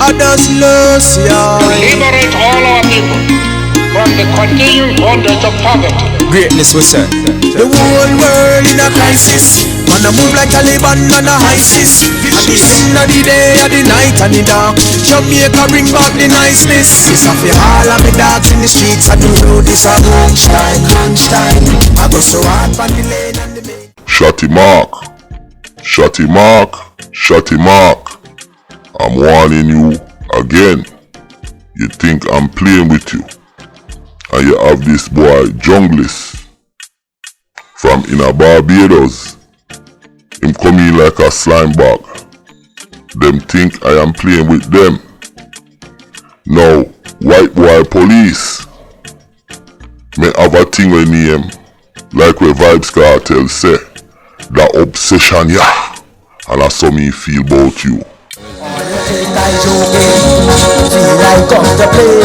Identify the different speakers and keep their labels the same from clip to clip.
Speaker 1: others lose, yeah.
Speaker 2: Liberate all our people from the continuing bondage of poverty.
Speaker 1: Greatness we say. The whole world in a crisis. Man a move like Taliban, man a ISIS. At the end of the day, at the night and the dark, Jamaica bring back the niceness. This a fi all of me dogs in the streets. I do this a lunchtime. I go so hard on the lane and the main.
Speaker 3: Shotty Mark, Shotty Mark, Shotty Mark. I'm warning you again. You think I'm playing with you, and you have this boy Junglist from inner Barbados. Him come in like a slime bag. Them think I am playing with them. Now, white boy police may have a thing with name like where Vibes Cartel say, that obsession, yeah, and that's how me feel about you.
Speaker 4: Feel like come to play.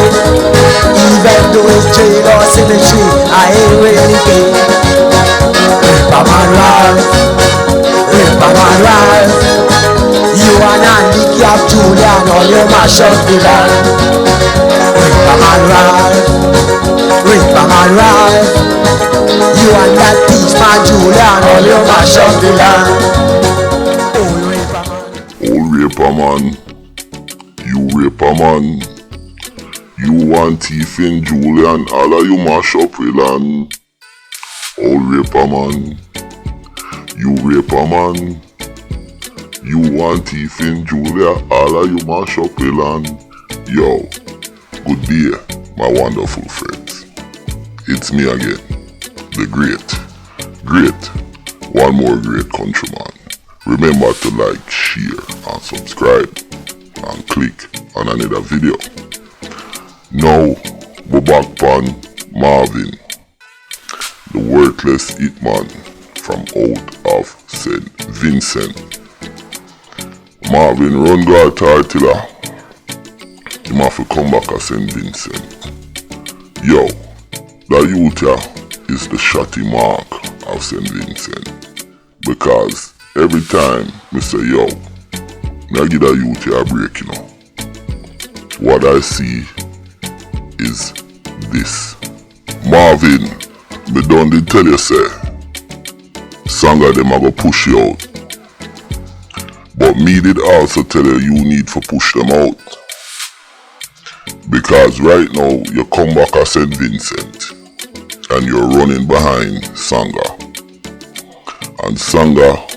Speaker 4: Even though it's jail or cemetery, I ain't really gay. Rip man Ralph, Rip man Ralph. You and handicap Julian, all you mash up the land. Rip man Ralph, Rip man Ralph. You and that thief man Julian, all you mash up the land.
Speaker 3: Old raper man, you raper man, you want thief in Julian, all of you mash up with land. Old raper man, you raper man, you want thief in Julia, all of you mash up with land. Yo, good day, my wonderful friends. It's me again, the great, one more great countryman. Remember to like, share and subscribe and click on another video. Now, we're back on Marvin, the worthless hitman from out of St. Vincent. Marvin run guard Tartilla. He have to come back at St. Vincent. Yo, that youth here is the Shotty Mark of St. Vincent. Because every time me say yo, I give that youth here a break, you know. What I see is this. Marvin, me done did tell you say, some of them are gonna push you out. But me did also tell you you need to push them out. Because right now you come back at St. Vincent and you're running behind Sanga. And Sanga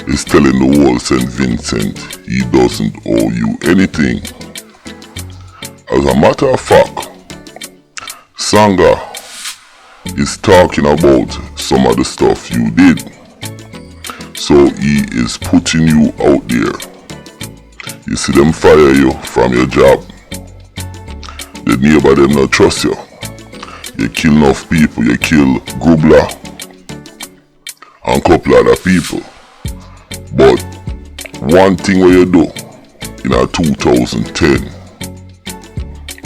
Speaker 3: is telling the whole St. Vincent he doesn't owe you anything. As a matter of fact, Sanga is talking about some of the stuff you did. So he is putting you out there. You see them fire you from your job. The neighbor them not trust you. You kill enough people, you kill Grubla and couple other people. But one thing what you do in 2010,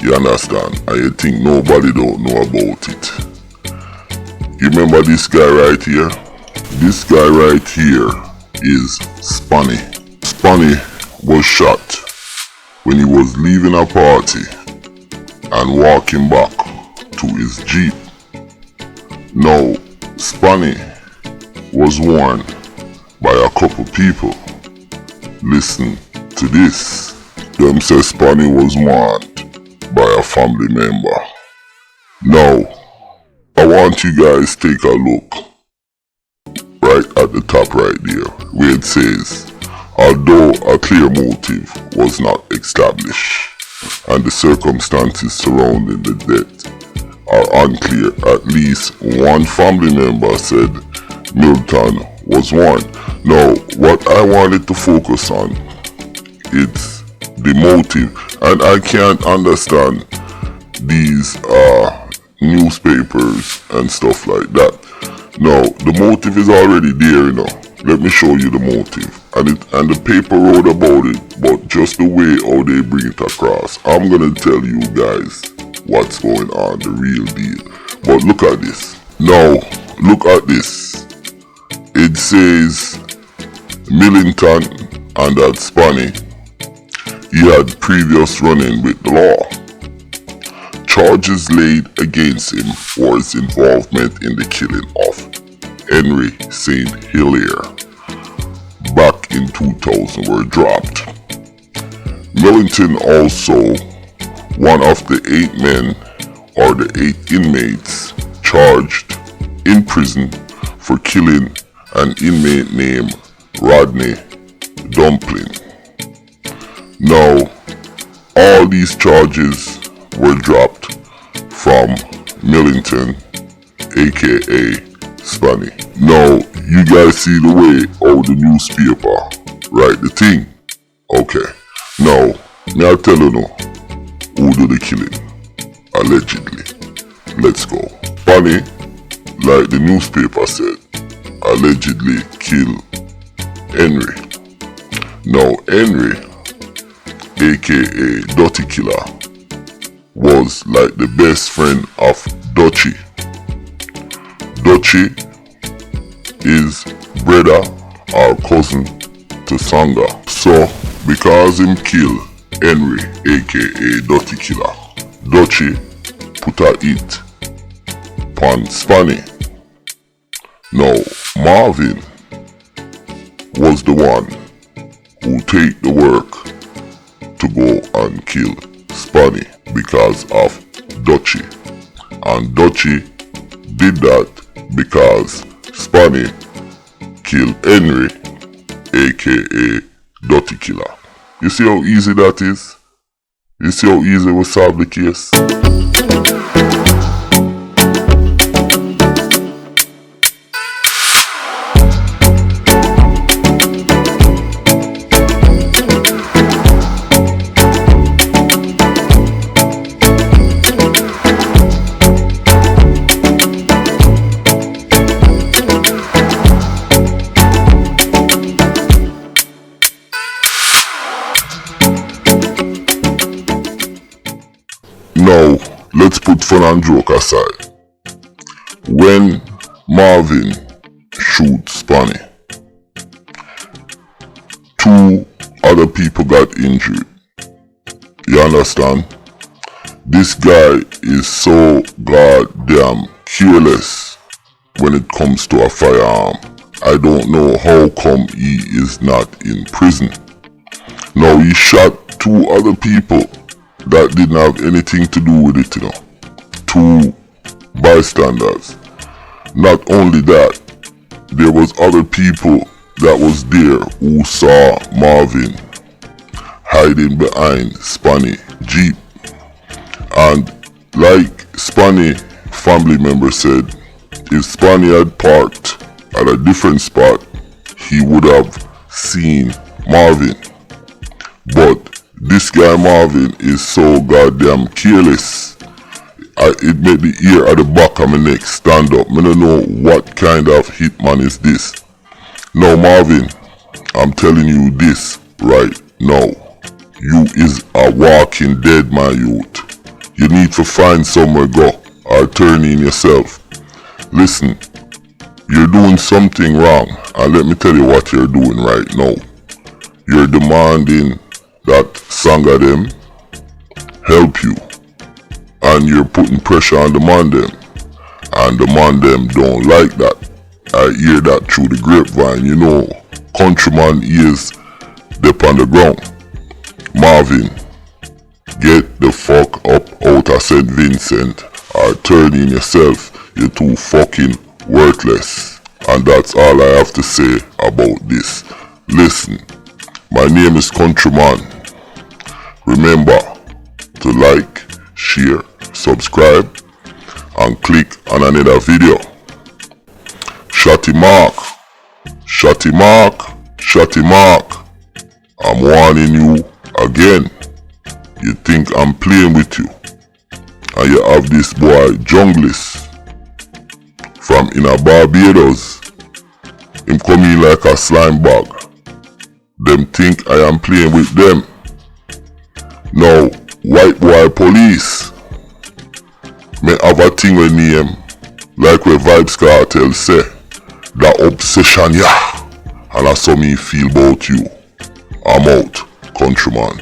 Speaker 3: you understand, and you think nobody don't know about it. You remember this guy right here? This guy right here is Spannie. Spannie was shot when he was leaving a party and walking back to his Jeep. Now, Spannie was warned by a couple people. Listen to this. Them say Spannie was warned by a family member. Now, I want you guys to take a look right at the top right there where it says, although a clear motive was not established and the circumstances surrounding the death are unclear, at least one family member said Milton was warned. Now, what I wanted to focus on is the motive, and I can't understand these newspapers and stuff like that. Now, the motive is already there, you know. Let me show you the motive. And the paper wrote about it, but just the way how they bring it across. I'm gonna tell you guys what's going on, the real deal. But look at this. Now, look at this. It says Millington and that Spannie he had previous run-in with the law. Charges laid against him for his involvement in the killing of Henry St. Hilaire back in 2000 were dropped. Millington, also one of the 8 men or the 8 inmates charged in prison for killing an inmate named Rodney Dumpling. Now, all these charges were dropped from Millington, aka Spannie. Now, you guys see the way how the newspaper write the thing. Okay, now, me I tell you now, who do the killing? Allegedly. Let's go. Spannie, like the newspaper said, allegedly killed Henry. Now, Henry, aka Dirty Killer, was like the best friend of Dutchie. Dutchie is brother or cousin to Sanga. So, because him kill Henry, aka Dirty Killer, Dutchie put a hit upon Spannie. Now, Marvin was the one who take the work to go and kill Spannie because of Dutchie. And Dutchie did that because Spannie killed Henry, aka Dirty Killer. You see how easy that is? You see how easy we solve the case? Now, let's put fun and joke aside. When Marvin shoots Spannie, 2 other people got injured. You understand? This guy is so goddamn careless when it comes to a firearm. I don't know how come he is not in prison. Now, he shot 2 other people that didn't have anything to do with it, 2 bystanders. Not only that, there was other people that was there who saw Marvin hiding behind Spannie Jeep. And like Spannie family member said, if Spannie had parked at a different spot, he would have seen Marvin. But this guy Marvin is so goddamn careless. It made the ear at the back of my neck stand up. I don't know what kind of hitman is this. Now Marvin, I'm telling you this right now. You is a walking dead, my youth. You need to find somewhere go or turn in yourself. Listen, you're doing something wrong, and let me tell you what you're doing right now. You're demanding that Sanga them help you, and you're putting pressure on the man them, and the man them don't like that. I hear that through the grapevine. You know, countryman is up on the ground. Marvin, get the fuck up out of St. Vincent or turn in yourself. You're too fucking worthless. And that's all I have to say about this. Listen, my name is Countryman. Remember to like, share, subscribe, and click on another video. Shotty Mark, Shotty Mark, Shotty Mark. I'm warning you again. You think I'm playing with you, and you have this boy Junglist from inner Barbados. Him come in like a slime bag. Them think I am playing with them. Now, white boy police may have a thing with name like where Vibes Cartel say, that obsession, yeah, and that's how me feel about you. I'm out, Countryman.